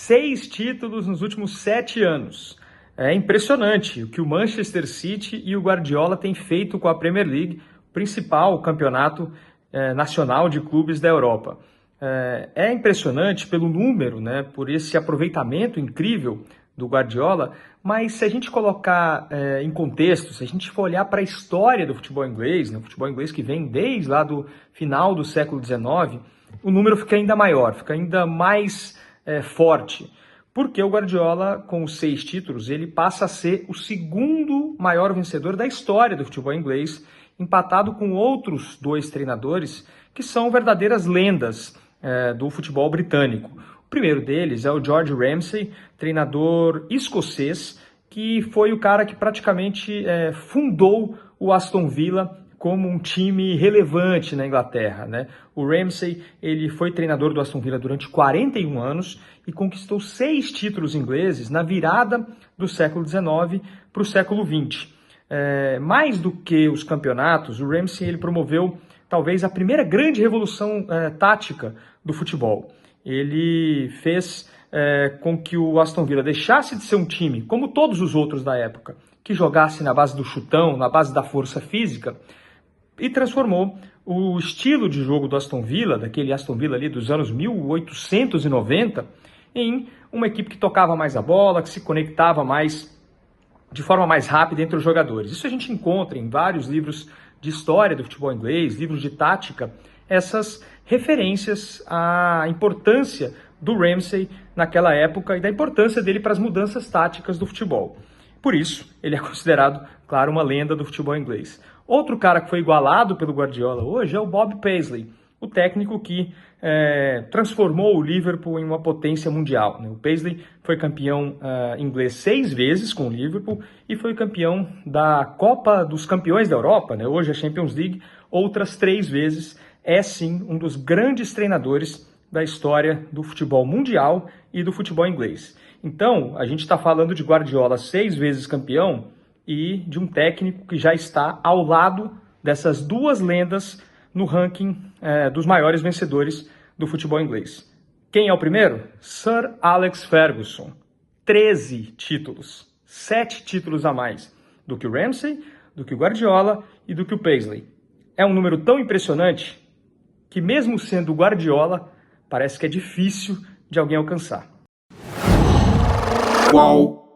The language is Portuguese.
6 títulos nos últimos 7 anos. É impressionante o que o Manchester City e o Guardiola têm feito com a Premier League, o principal campeonato nacional de clubes da Europa. É impressionante pelo número, né, por esse aproveitamento incrível do Guardiola, mas se a gente colocar em contexto, se a gente for olhar para a história do futebol inglês, né, o futebol inglês que vem desde lá do final do século XIX, o número fica ainda maior, fica ainda mais forte. Porque o Guardiola, com os 6 títulos, ele passa a ser o segundo maior vencedor da história do futebol inglês, empatado com outros 2 treinadores que são verdadeiras lendas do futebol britânico. O primeiro deles é o George Ramsay, treinador escocês, que foi o cara que praticamente fundou o Aston Villa como um time relevante na Inglaterra, né? O Ramsay, ele foi treinador do Aston Villa durante 41 anos e conquistou 6 títulos ingleses na virada do século XIX para o século XX. Mais do que os campeonatos, o Ramsay ele promoveu talvez a primeira grande revolução tática do futebol. Ele fez com que o Aston Villa deixasse de ser um time, como todos os outros da época, que jogasse na base do chutão, na base da força física, e transformou o estilo de jogo do Aston Villa, daquele Aston Villa ali dos anos 1890, em uma equipe que tocava mais a bola, que se conectava mais, de forma mais rápida entre os jogadores. Isso a gente encontra em vários livros de história do futebol inglês, livros de tática, essas referências à importância do Ramsay naquela época e da importância dele para as mudanças táticas do futebol. Por isso, ele é considerado, claro, uma lenda do futebol inglês. Outro cara que foi igualado pelo Guardiola hoje é o Bob Paisley, o técnico que transformou o Liverpool em uma potência mundial. O Paisley foi campeão inglês 6 vezes com o Liverpool e foi campeão da Copa dos Campeões da Europa, hoje a Champions League, outras 3 vezes. É sim um dos grandes treinadores da história do futebol mundial e do futebol inglês. Então, a gente está falando de Guardiola 6 vezes campeão e de um técnico que já está ao lado dessas 2 lendas no ranking dos maiores vencedores do futebol inglês. Quem é o primeiro? Sir Alex Ferguson. 13 títulos. 7 títulos a mais do que o Ramsay, do que o Guardiola e do que o Paisley. É um número tão impressionante que, mesmo sendo o Guardiola, parece que é difícil de alguém alcançar. Qual?